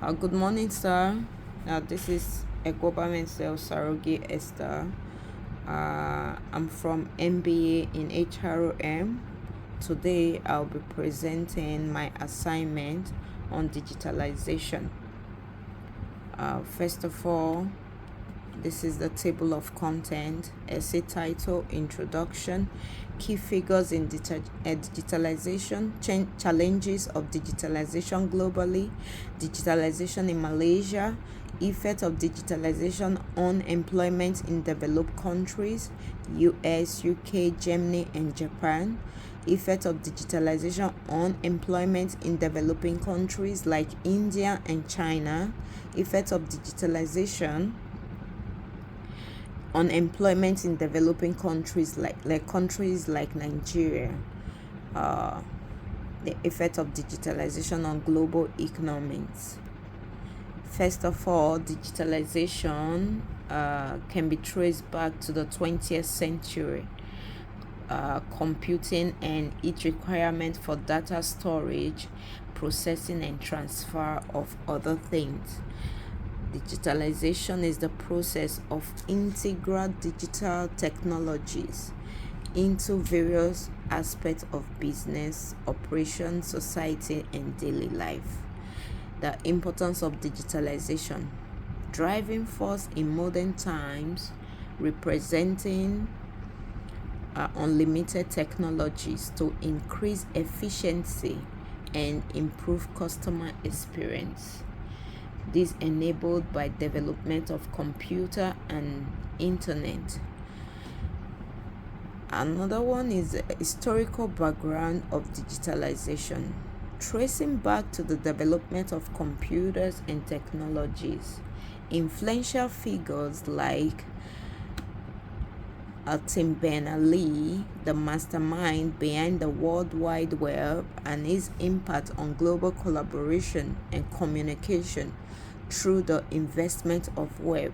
Good morning, sir. This is Equipment Sales Sarogi Esther. I'm from MBA in HRM. Today, I'll be presenting my assignment on digitalization. First of all, this is the table of content, essay title, introduction, key figures in digitalization, challenges of digitalization globally, digitalization in Malaysia, effect of digitalization on employment in developed countries, US, UK, Germany, and Japan, effect of digitalization on employment in developing countries like India and China, effect of digitalization on employment in developing countries like countries like Nigeria, the effect of digitalization on global economics. First of all, digitalization can be traced back to the 20th century. Computing and its requirement for data storage, processing, and transfer of other things. Digitalization is the process of integral digital technologies into various aspects of business, operation, society, and daily life. The importance of digitalization, driving force in modern times, representing unlimited technologies to increase efficiency and improve customer experience. This enabled by development of computer and internet. Another one is the historical background of digitalization, tracing back to the development of computers and technologies. Influential figures like Tim Berners-Lee, the mastermind behind the World Wide Web, and his impact on global collaboration and communication through the investment of web,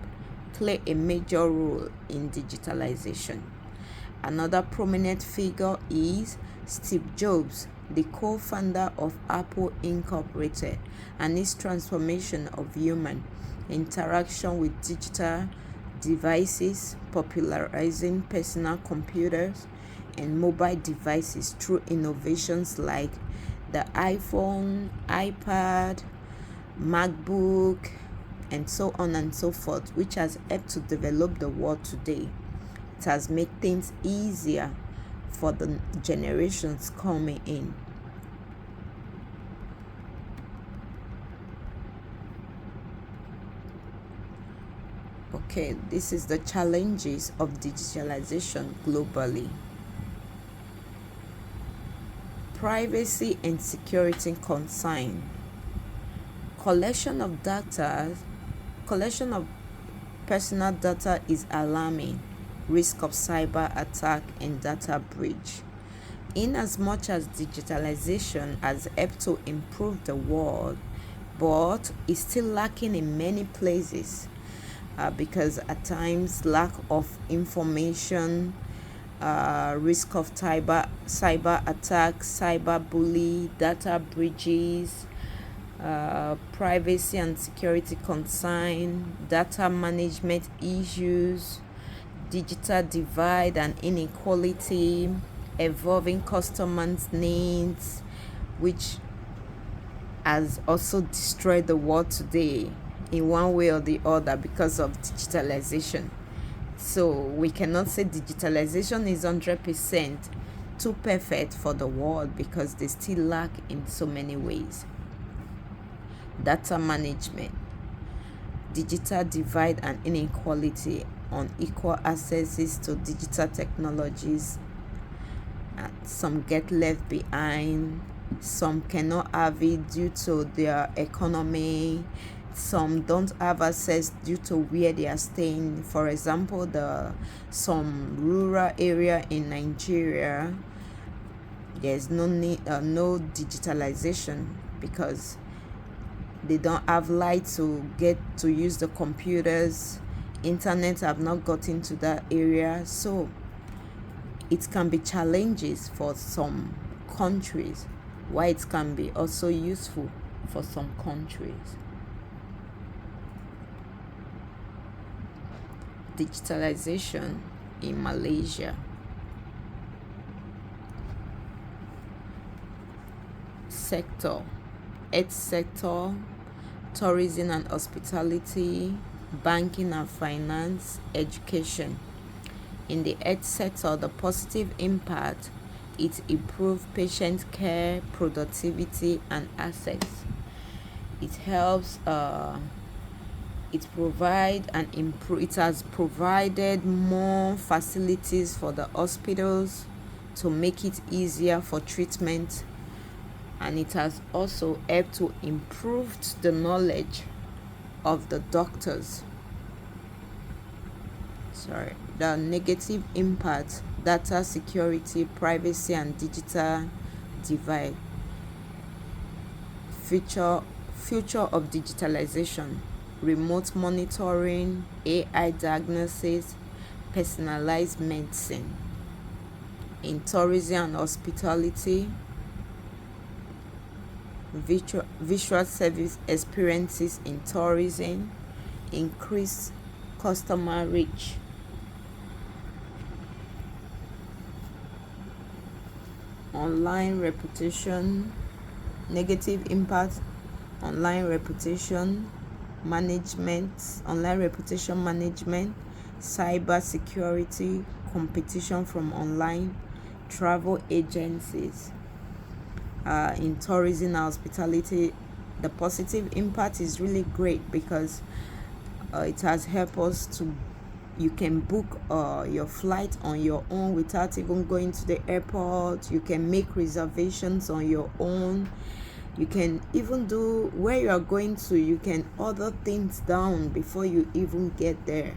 play a major role in digitalization. Another prominent figure is Steve Jobs, the co-founder of Apple Incorporated, and his transformation of human interaction with digital devices, popularizing personal computers and mobile devices through innovations like the iPhone, iPad, MacBook, and so on and so forth, which has helped to develop the world today. It has made things easier for the generations coming in. Okay, this is the challenges of digitalization globally. Privacy and security concern. Collection of personal data is alarming. Risk of cyber attack and data breach. In as much as digitalization has helped to improve the world, but is still lacking in many places. Because at times lack of information, risk of cyber attacks, cyber bully, data breaches, privacy and security concern, data management issues, digital divide and inequality, evolving customers' needs, which has also destroyed the world today in one way or the other because of digitalization. So we cannot say digitalization is 100% too perfect for the world because they still lack in so many ways. Data management, digital divide and inequality, unequal accesses to digital technologies. Some get left behind, some cannot have it due to their economy, some don't have access due to where they are staying. For example, some rural area in Nigeria, there's no digitalization because they don't have light to get to use the computers. Internet have not gotten to that area, so it can be challenges for some countries, while it can be also useful for some countries. digitalization in Malaysia. Sector: health sector, tourism and hospitality, banking and finance, education. In the health sector, the positive impact: it improves patient care, productivity, and access. It helps. It has provided more facilities for the hospitals to make it easier for treatment, and it has also helped to improve the knowledge of the doctors. The negative impact: data security, privacy, and digital divide. Future of digitalization: remote monitoring, AI diagnosis, personalized medicine. In tourism and hospitality, visual service experiences in tourism, increase customer reach. Online reputation: negative impact: online reputation management, cyber security, competition from online travel agencies. In tourism and hospitality, the positive impact is really great because it has helped us to you can book your flight on your own without even going to the airport. You can make reservations on your own. You can even do where you are going to. You can order things down before you even get there.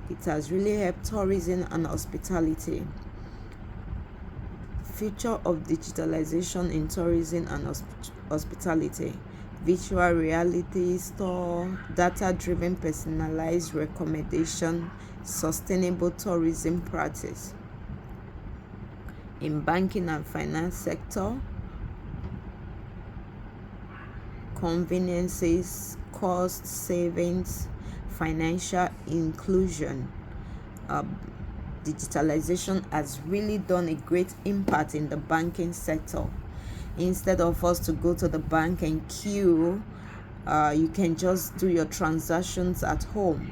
It has really helped tourism and hospitality. Future of digitalization in tourism and hospitality: virtual reality store, data-driven personalized recommendation, sustainable tourism practice. In banking and finance sector, conveniences, cost savings, financial inclusion. Digitalization has really done a great impact in the banking sector. Instead of us to go to the bank and queue, you can just do your transactions at home.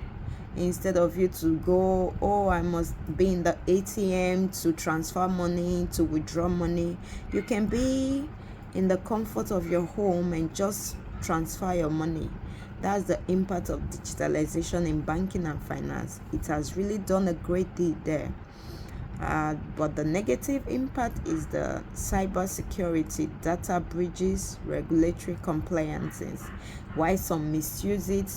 Instead of you to go, I must be in the ATM to transfer money, to withdraw money, you can be in the comfort of your home and just transfer your money. That's the impact of digitalization in banking and finance. It has really done a great deal there. But the negative impact is the cyber security, data breaches, regulatory compliances. Why some use it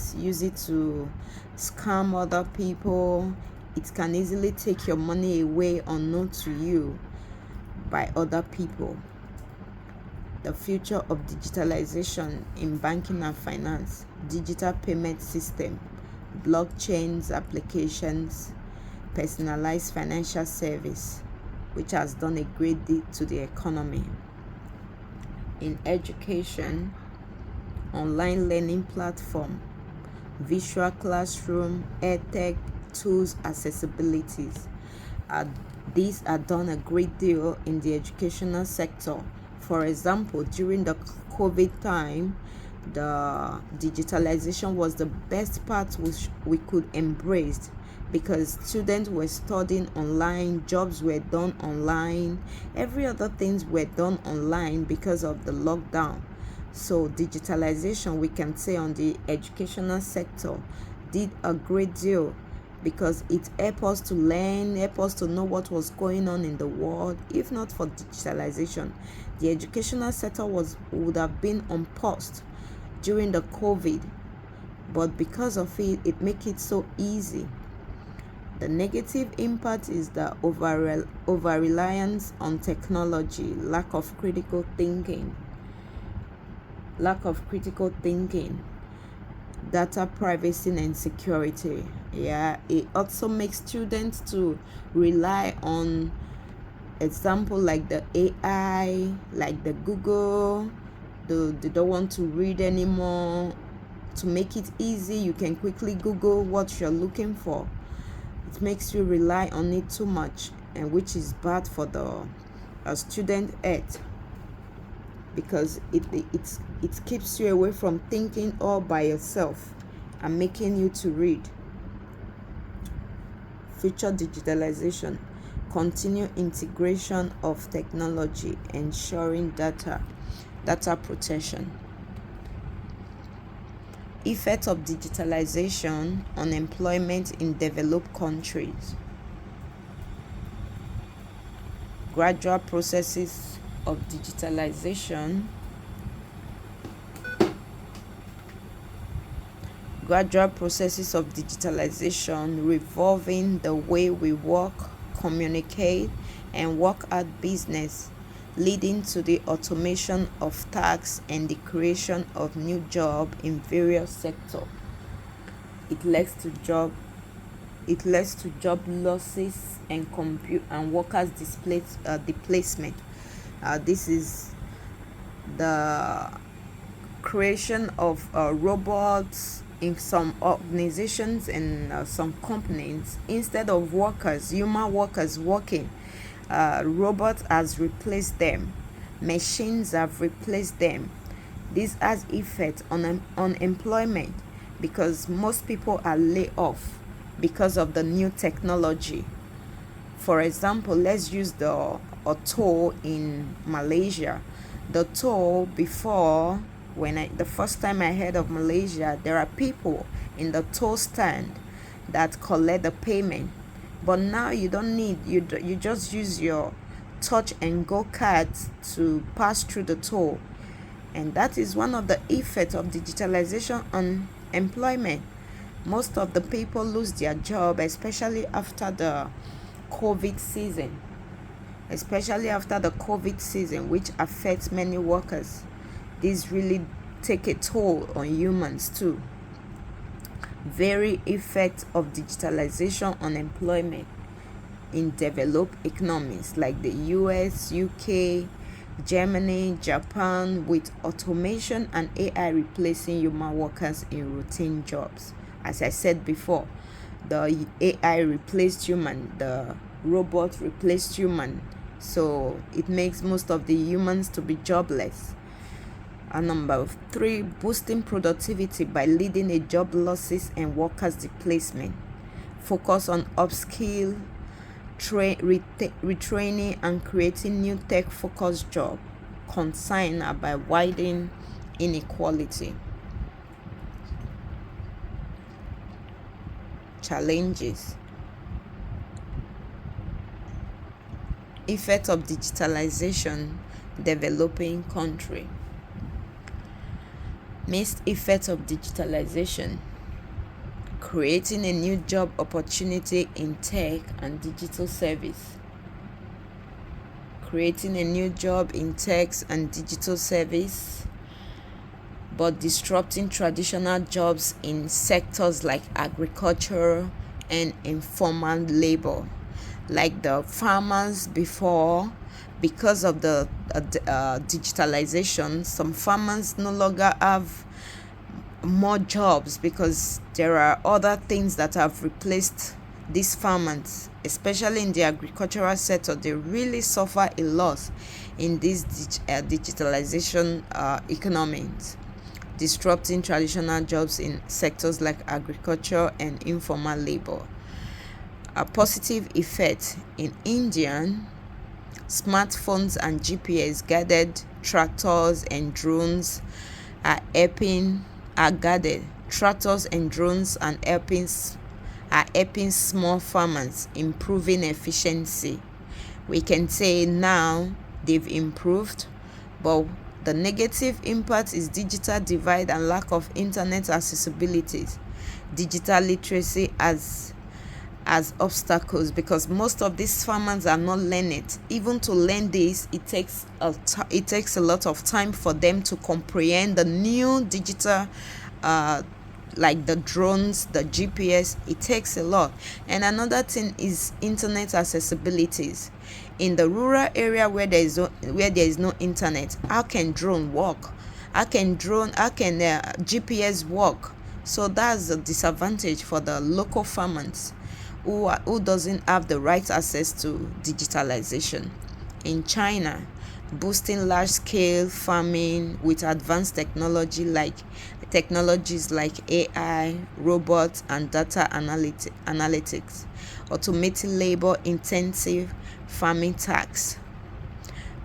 to scam other people. It can easily take your money away unknown to you by other people. The future of digitalization in banking and finance: digital payment system, blockchains applications, personalized financial service, which has done a great deal to the economy. In education, online learning platform, visual classroom, edtech tools accessibilities. These are done a great deal in the educational sector. For example, during the COVID time, the digitalization was the best part which we could embrace, because students were studying online, jobs were done online, every other things were done online because of the lockdown. So digitalization, we can say, on the educational sector did a great deal, because it helped us to learn, helped us to know what was going on in the world. If not for digitalization, the educational sector would have been on pause during the COVID. But because of it, it makes it so easy. The negative impact is the over-reliance on technology, lack of critical thinking, data privacy and security. It also makes students to rely on example like the AI, like the Google. They don't want to read anymore. To make it easy, you can quickly Google what you're looking for. It makes you rely on it too much, and which is bad for the student health, because it keeps you away from thinking all by yourself and making you to read. Future digitalization, continue integration of technology, ensuring data protection. Effect of digitalization on employment in developed countries. Gradual processes of digitalization revolving the way we work, communicate, and work at business, leading to the automation of tasks and the creation of new jobs in various sectors. It leads to job losses and workers displacement. This is the creation of robots in some organizations and some companies. Instead of human workers working, robots has replaced them. Machines have replaced them. This has effect on employment, because most people are laid off because of the new technology. For example, let's use a toll in Malaysia. The toll before, the first time I heard of Malaysia, there are people in the toll stand that collect the payment. But now you don't need, you just use your touch and go cards to pass through the toll. And that is one of the effects of digitalization on employment. Most of the people lose their job, especially after the COVID season, which affects many workers. This really take a toll on humans too. Very effect of digitalization on employment in developed economies like the US, UK, Germany, Japan, with automation and AI replacing human workers in routine jobs. As I said before, the AI replaced human, the robot replaced human, so it makes most of the humans to be jobless. And number 3, boosting productivity by leading a job losses and workers displacement. Focus on upskill, retraining, and creating new tech-focused jobs. Concern by widening inequality. Challenges. Effect of digitalization, developing country. Missed effect of digitalization, creating a new job opportunity in tech and digital service. But disrupting traditional jobs in sectors like agriculture and informal labor. Like the farmers before, because of the digitalization, some farmers no longer have more jobs because there are other things that have replaced these farmers, especially in the agricultural sector. They really suffer a loss in this digitalization economies, disrupting traditional jobs in sectors like agriculture and informal labor. A positive effect in India, smartphones and GPS guided tractors and drones are helping small farmers, improving efficiency. We can say now they've improved, but the negative impact is digital divide and lack of internet accessibility. Digital literacy as obstacles, because most of these farmers are not learning it. Even to learn this, it takes a lot of time for them to comprehend the new digital like the drones, the GPS. It takes a lot. And another thing is internet accessibilities. In the rural area where there is no internet, how can drone work? How can GPS work? So that's a disadvantage for the local farmers. who doesn't have the right access to digitalization. In China, boosting large-scale farming with advanced technologies like AI, robots, and data analytics, automating labor-intensive farming tasks.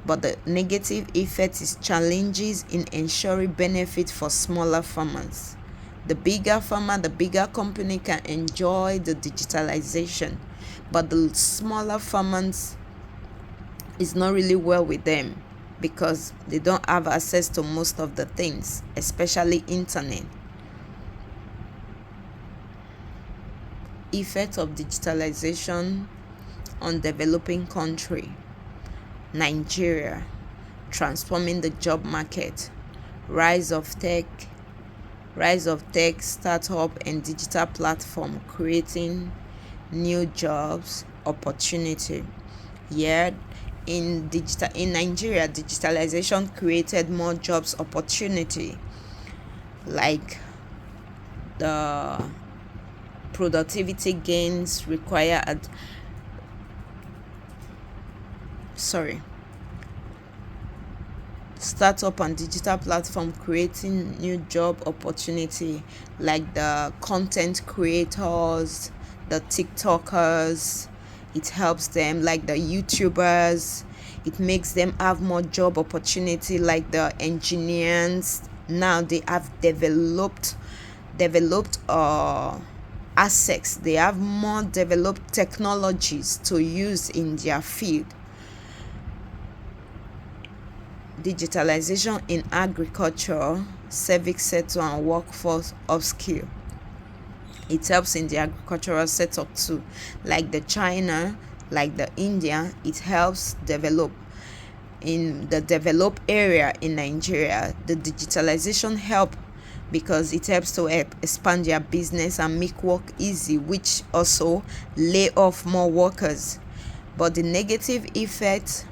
But the negative effect is challenges in ensuring benefit for smaller farmers. The bigger farmer, the bigger company can enjoy the digitalization, but the smaller farmers is not really well with them because they don't have access to most of the things, especially internet. Effect of digitalization on developing country. Nigeria, transforming the job market. Rise of tech, startup and digital platform creating new jobs opportunity. Yet in Nigeria, digitalization created more jobs opportunity, like the productivity gains startup and digital platform creating new job opportunity, like the content creators, the TikTokers. It helps them, like the YouTubers. It makes them have more job opportunity, like the engineers. Now they have developed assets. They have more developed technologies to use in their field. Digitalization in agriculture, civic sector and workforce upskill. It helps in the agricultural setup too, like the China, like the India. It helps develop in the developed area in Nigeria. The digitalization help because it helps to expand their business and make work easy, which also lay off more workers. But the negative effect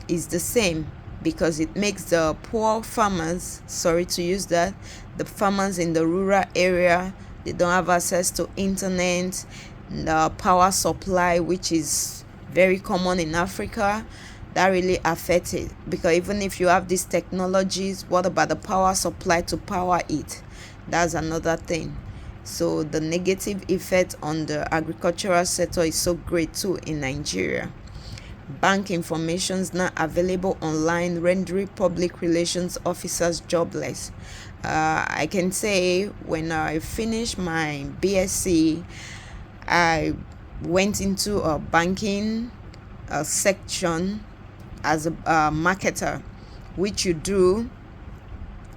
is the same because it makes the poor farmers, the farmers in the rural area, they don't have access to internet, the power supply, which is very common in Africa. That really affects it, because even if you have these technologies, what about the power supply to power it? That's another thing. So the negative effect on the agricultural sector is so great too in Nigeria. Bank information is now available online, rendering public relations officers jobless. I can say when I finished my BSc, I went into a banking section as a marketer, which you do.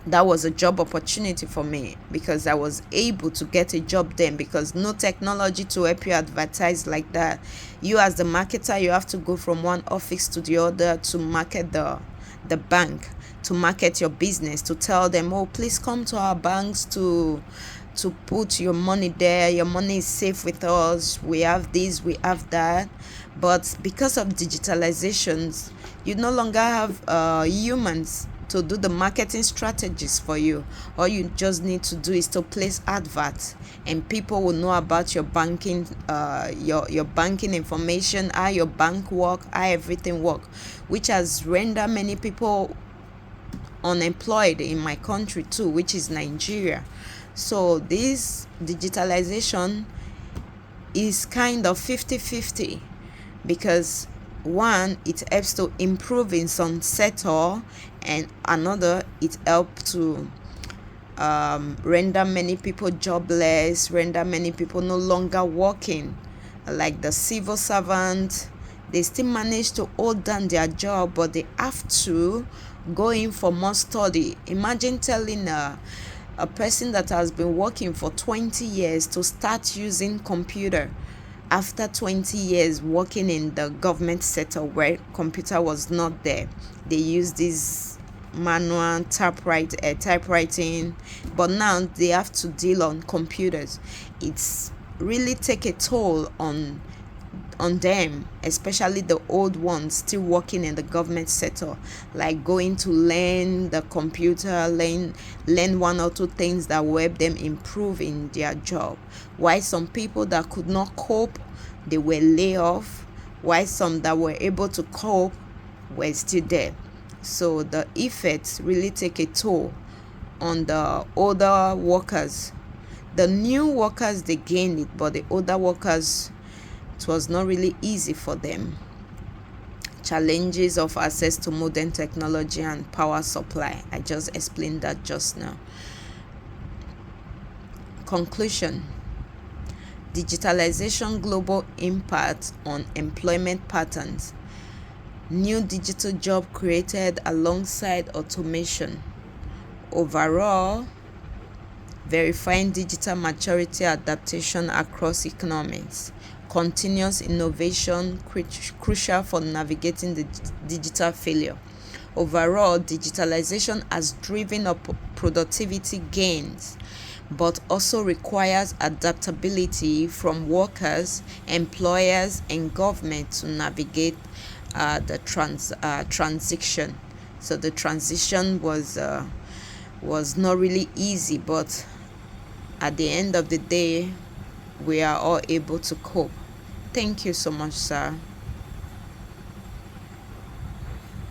That was a job opportunity for me because I was able to get a job then, because no technology to help you advertise like that. You as the marketer, you have to go from one office to the other to market the bank, to market your business, to tell them, oh, please come to our banks to put your money there. Your money is safe with us. We have this, we have that. But because of digitalizations, you no longer have humans to do the marketing strategies for you. All you just need to do is to place adverts, and people will know about your banking, your banking information, how your bank work, how everything work, which has rendered many people unemployed in my country too, which is Nigeria. So this digitalization is kind of 50-50, because one, it helps to improve in some sector, and another, it helps to render many people jobless, render many people no longer working. Like the civil servant, they still manage to hold down their job, but they have to go in for more study. Imagine telling a person that has been working for 20 years to start using computer after 20 years working in the government sector where computer was not there. They use this manual typewriting, but now they have to deal on computers. It's really take a toll on them, especially the old ones still working in the government sector, like going to learn the computer, learn one or two things that will help them improve in their job. Why some people that could not cope they were laid off, while some that were able to cope were still there. So the effects really take a toll on the older workers. The new workers, they gained it, but the older workers, it was not really easy for them. Challenges of access to modern technology and power supply. I just explained that just now. Conclusion: digitalization global impact on employment patterns. New digital job created alongside automation. Overall, verifying digital maturity adaptation across economies. Continuous innovation crucial for navigating the digital failure. Overall, digitalization has driven up productivity gains, but also requires adaptability from workers, employers, and government to navigate the transition. So the transition was not really easy, but at the end of the day, we are all able to cope. Thank you so much, sir.